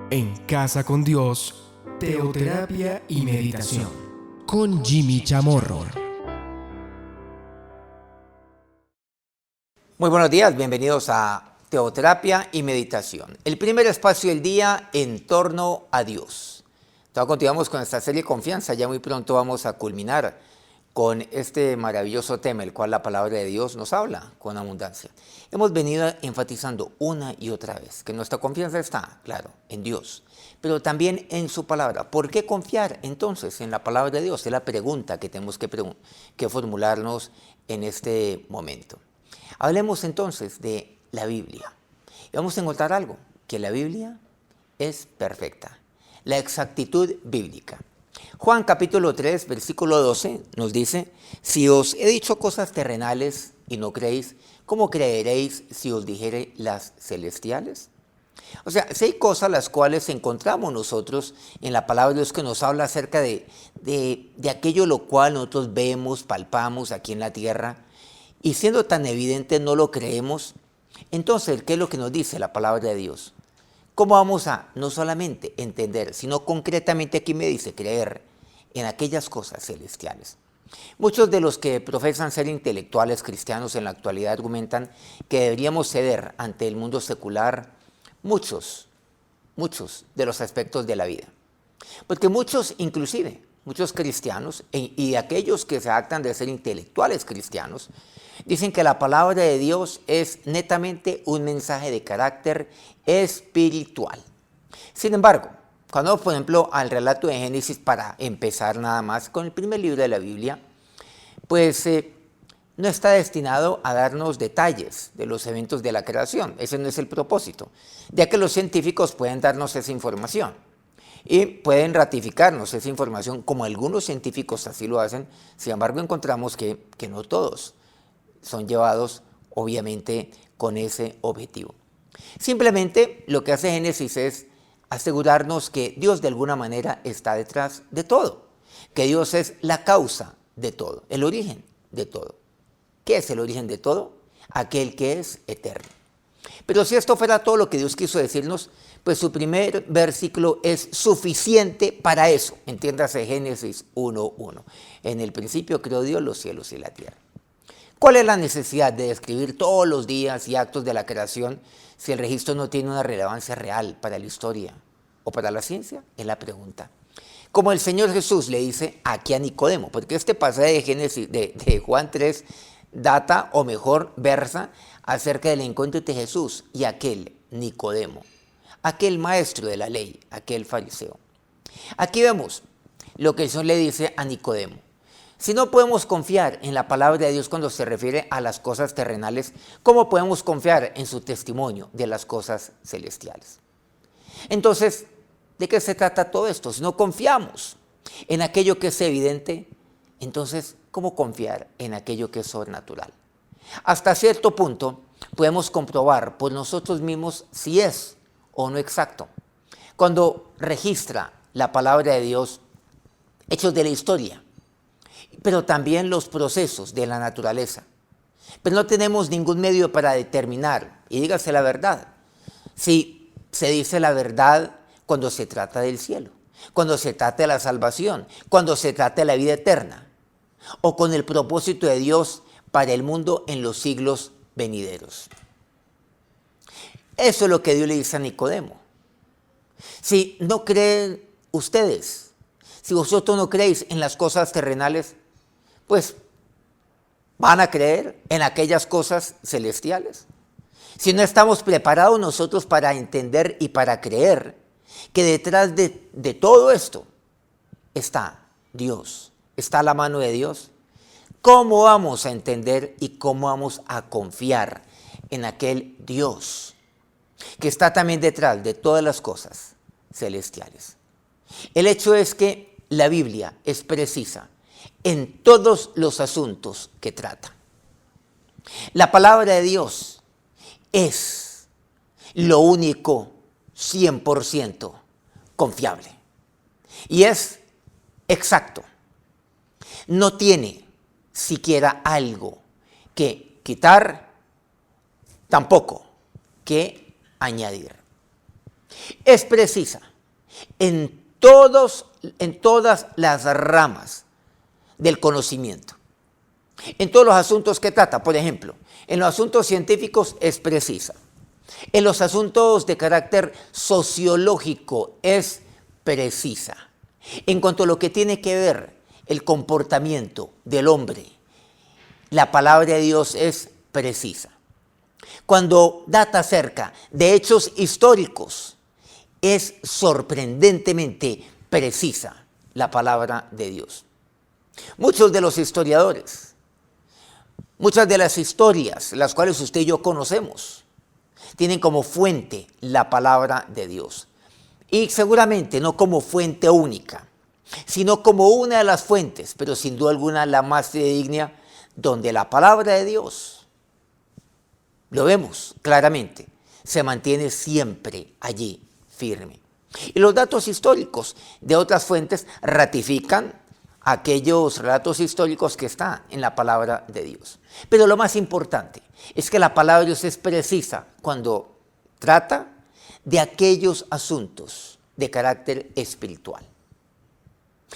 En Casa con Dios, teoterapia y meditación. Con Jimmy Chamorro. Muy buenos días, bienvenidos a Teoterapia y Meditación. El primer espacio del día en torno a Dios. Todavía continuamos con esta serie de Confianza, ya muy pronto vamos a culminar con este maravilloso tema, el cual la palabra de Dios nos habla con abundancia. Hemos venido enfatizando una y otra vez que nuestra confianza está, claro, en Dios, pero también en su palabra. ¿Por qué confiar entonces en la palabra de Dios? Es la pregunta que tenemos que formularnos en este momento. Hablemos entonces de la Biblia. Y vamos a encontrar algo, que la Biblia es perfecta, la exactitud bíblica. Juan capítulo 3, versículo 12 nos dice: si os he dicho cosas terrenales y no creéis, ¿cómo creeréis si os dijere las celestiales? O sea, si hay cosas las cuales encontramos nosotros en la palabra de Dios que nos habla acerca de aquello lo cual nosotros vemos, palpamos aquí en la tierra, y siendo tan evidente no lo creemos, entonces, ¿qué es lo que nos dice la palabra de Dios? ¿Cómo vamos a no solamente entender, sino concretamente aquí me dice creer en aquellas cosas celestiales? Muchos de los que profesan ser intelectuales cristianos en la actualidad argumentan que deberíamos ceder ante el mundo secular muchos de los aspectos de la vida. Porque muchos, inclusive, muchos cristianos y aquellos que se actan de ser intelectuales cristianos, dicen que la palabra de Dios es netamente un mensaje de carácter espiritual. Sin embargo, cuando vamos, por ejemplo, al relato de Génesis, para empezar nada más con el primer libro de la Biblia, pues no está destinado a darnos detalles de los eventos de la creación. Ese no es el propósito, ya que los científicos pueden darnos esa información y pueden ratificarnos esa información, como algunos científicos así lo hacen. Sin embargo, encontramos que no todos son llevados, obviamente, con ese objetivo. Simplemente lo que hace Génesis es asegurarnos que Dios de alguna manera está detrás de todo, que Dios es la causa de todo, el origen de todo. ¿Qué es el origen de todo? Aquel que es eterno. Pero si esto fuera todo lo que Dios quiso decirnos, pues su primer versículo es suficiente para eso. Entiéndase Génesis 1:1. En el principio creó Dios los cielos y la tierra. ¿Cuál es la necesidad de describir todos los días y actos de la creación si el registro no tiene una relevancia real para la historia o para la ciencia? Es la pregunta. Como el Señor Jesús le dice aquí a Nicodemo, porque este pasaje de Génesis, de Juan 3, data, o mejor, versa acerca del encuentro de Jesús y aquel Nicodemo, aquel maestro de la ley, aquel fariseo. Aquí vemos lo que el Señor le dice a Nicodemo. Si no podemos confiar en la palabra de Dios cuando se refiere a las cosas terrenales, ¿cómo podemos confiar en su testimonio de las cosas celestiales? Entonces, ¿de qué se trata todo esto? Si no confiamos en aquello que es evidente, entonces, ¿cómo confiar en aquello que es sobrenatural? Hasta cierto punto, podemos comprobar por nosotros mismos si es o no exacto. Cuando registra la palabra de Dios hechos de la historia, pero también los procesos de la naturaleza. Pero no tenemos ningún medio para determinar, y dígase la verdad, si se dice la verdad cuando se trata del cielo, cuando se trata de la salvación, cuando se trata de la vida eterna, o con el propósito de Dios para el mundo en los siglos venideros. Eso es lo que Dios le dice a Nicodemo. Si no creen ustedes, si vosotros no creéis en las cosas terrenales, pues van a creer en aquellas cosas celestiales. Si no estamos preparados nosotros para entender y para creer que detrás de todo esto está Dios, está la mano de Dios, ¿cómo vamos a entender y cómo vamos a confiar en aquel Dios que está también detrás de todas las cosas celestiales? El hecho es que la Biblia es precisa en todos los asuntos que trata. La palabra de Dios es lo único 100% confiable y es exacto. No tiene siquiera algo que quitar, tampoco que añadir. Es precisa en todas las ramas del conocimiento. En todos los asuntos que trata, por ejemplo, en los asuntos científicos es precisa. En los asuntos de carácter sociológico es precisa. En cuanto a lo que tiene que ver el comportamiento del hombre, la palabra de Dios es precisa. Cuando data acerca de hechos históricos, es sorprendentemente precisa la palabra de Dios. Muchos de los historiadores, muchas de las historias, las cuales usted y yo conocemos, tienen como fuente la palabra de Dios. Y seguramente no como fuente única, sino como una de las fuentes, pero sin duda alguna la más fidedigna, donde la palabra de Dios, lo vemos claramente, se mantiene siempre allí firme. Y los datos históricos de otras fuentes ratifican aquellos relatos históricos que están en la palabra de Dios. Pero lo más importante es que la palabra de Dios es precisa cuando trata de aquellos asuntos de carácter espiritual.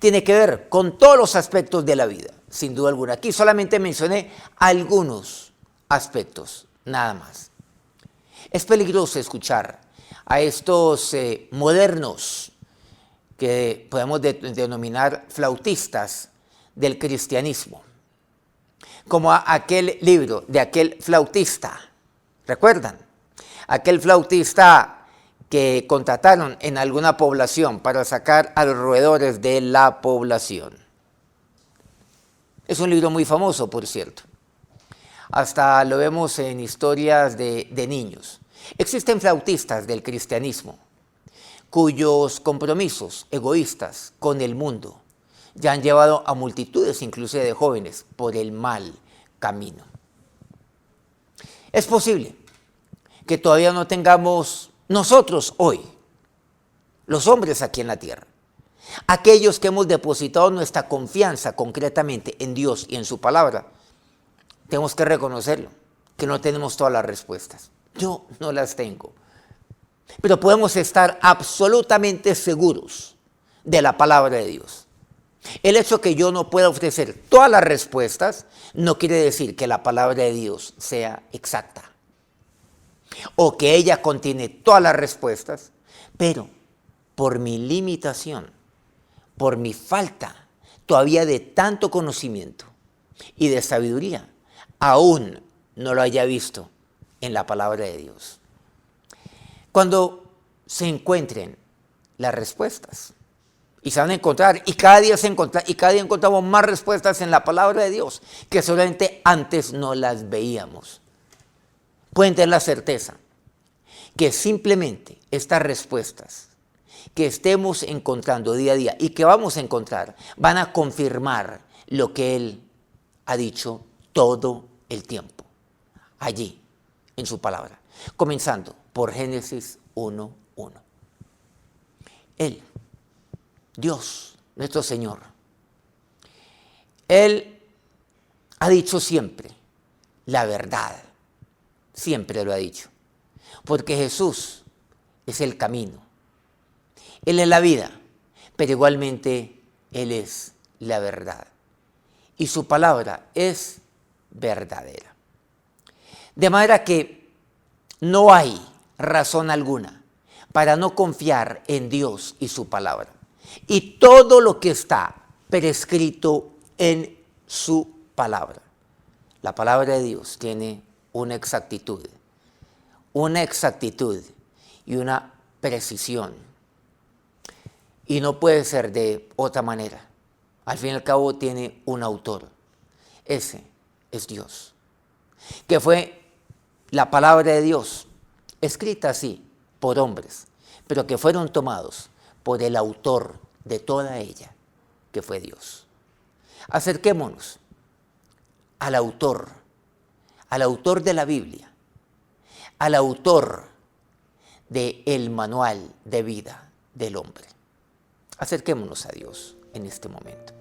Tiene que ver con todos los aspectos de la vida, sin duda alguna. Aquí solamente mencioné algunos aspectos, nada más. Es peligroso escuchar a estos modernos que podemos denominar flautistas del cristianismo, como aquel libro de aquel flautista, ¿recuerdan? Aquel flautista que contrataron en alguna población para sacar a los roedores de la población. Es un libro muy famoso, por cierto. Hasta lo vemos en historias de niños. Existen flautistas del cristianismo cuyos compromisos egoístas con el mundo ya han llevado a multitudes, inclusive de jóvenes, por el mal camino. Es posible que todavía no tengamos nosotros hoy, los hombres aquí en la tierra, aquellos que hemos depositado nuestra confianza concretamente en Dios y en su palabra, tenemos que reconocerlo, que no tenemos todas las respuestas. Yo no las tengo. Pero podemos estar absolutamente seguros de la palabra de Dios. El hecho que yo no pueda ofrecer todas las respuestas no quiere decir que la palabra de Dios sea exacta o que ella contiene todas las respuestas, pero por mi limitación, por mi falta todavía de tanto conocimiento y de sabiduría, aún no lo haya visto en la palabra de Dios. Cuando se encuentren las respuestas, y se van a encontrar, y cada día encontramos más respuestas en la palabra de Dios, que solamente antes no las veíamos. Pueden tener la certeza que simplemente estas respuestas que estemos encontrando día a día y que vamos a encontrar, van a confirmar lo que Él ha dicho todo el tiempo, allí, en su palabra, comenzando por Génesis 1:1. Él, Dios, nuestro Señor, Él ha dicho siempre la verdad, siempre lo ha dicho, porque Jesús es el camino, Él es la vida, pero igualmente Él es la verdad, y su palabra es verdadera. De manera que no hay razón alguna para no confiar en Dios y su palabra. Y todo lo que está prescrito en su palabra. La palabra de Dios tiene una exactitud y una precisión. Y no puede ser de otra manera. Al fin y al cabo tiene un autor. Ese es Dios. Que fue la palabra de Dios, escrita así por hombres, pero que fueron tomados por el autor de toda ella, que fue Dios. Acerquémonos al autor de la Biblia, al autor del manual de vida del hombre. Acerquémonos a Dios en este momento.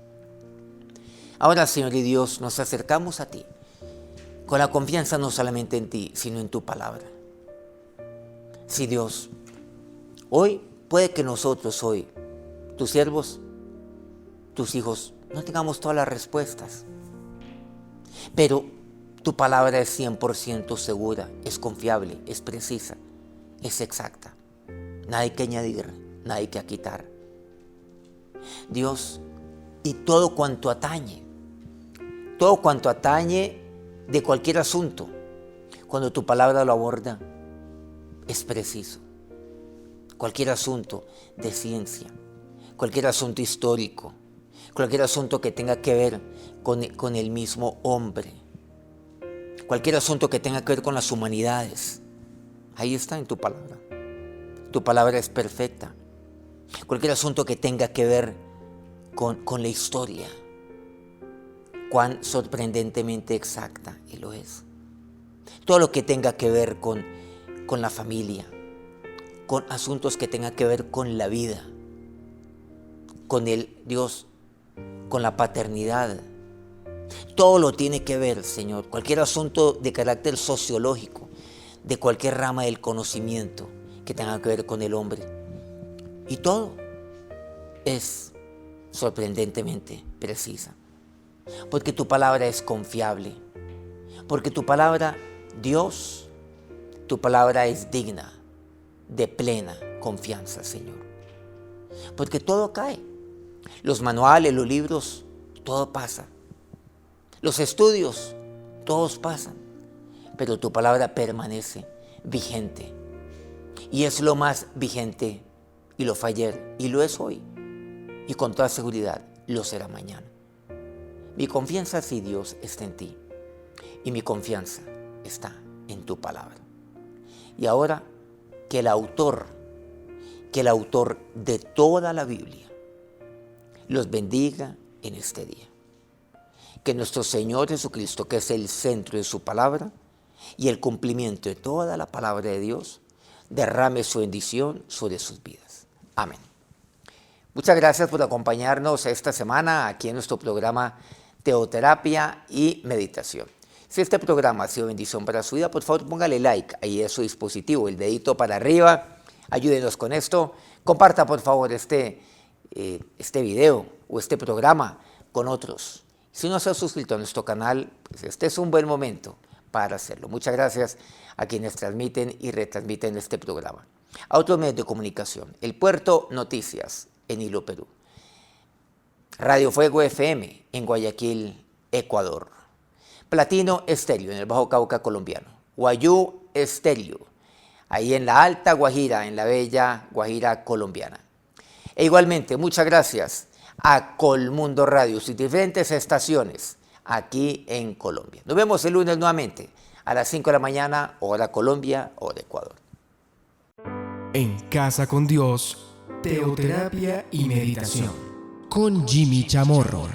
Ahora, Señor y Dios, nos acercamos a ti con la confianza no solamente en ti, sino en tu palabra. Sí, Dios, Hoy puede que nosotros hoy, tus siervos, tus hijos, no tengamos todas las respuestas. Pero tu palabra es 100% segura, es confiable, es precisa, es exacta. Nada hay que añadir, nada hay que quitar. Dios, y todo cuanto atañe de cualquier asunto, cuando tu palabra lo aborda, es preciso. Cualquier asunto de ciencia, cualquier asunto histórico, cualquier asunto que tenga que ver con el mismo hombre, cualquier asunto que tenga que ver con las humanidades, ahí está en tu palabra. Tu palabra es perfecta. Cualquier asunto que tenga que ver con la historia, cuán sorprendentemente exacta y lo es. Todo lo que tenga que ver con la familia, con asuntos que tengan que ver con la vida, con el Dios, con la paternidad. Todo lo tiene que ver, Señor. Cualquier asunto de carácter sociológico, de cualquier rama del conocimiento que tenga que ver con el hombre. Y todo es sorprendentemente precisa. Porque tu palabra es confiable. Porque tu palabra, Dios, tu palabra es digna de plena confianza, Señor. Porque todo cae. Los manuales, los libros, todo pasa. Los estudios, todos pasan. Pero tu palabra permanece vigente. Y es lo más vigente, y lo fue ayer, y lo es hoy. Y con toda seguridad lo será mañana. Mi confianza, sí, Dios, está en ti. Y mi confianza está en tu palabra. Y ahora que el autor de toda la Biblia los bendiga en este día. Que nuestro Señor Jesucristo, que es el centro de su palabra y el cumplimiento de toda la palabra de Dios, derrame su bendición sobre sus vidas. Amén. Muchas gracias por acompañarnos esta semana aquí en nuestro programa Teoterapia y Meditación. Si este programa ha sido bendición para su vida, por favor póngale like ahí a su dispositivo, el dedito para arriba. Ayúdenos con esto. Comparta por favor este video o este programa con otros. Si no se ha suscrito a nuestro canal, pues este es un buen momento para hacerlo. Muchas gracias a quienes transmiten y retransmiten este programa. A otros medios de comunicación: El Puerto Noticias en Hilo, Perú; Radio Fuego FM en Guayaquil, Ecuador; Platino Estéreo en el Bajo Cauca colombiano; Guayú Estéreo ahí en la Alta Guajira, en la bella Guajira colombiana. E igualmente, muchas gracias a Colmundo Radio, sus diferentes estaciones aquí en Colombia. Nos vemos el lunes nuevamente a las 5 de la mañana, hora Colombia, hora Ecuador. En Casa con Dios, teoterapia y meditación con Jimmy Chamorro.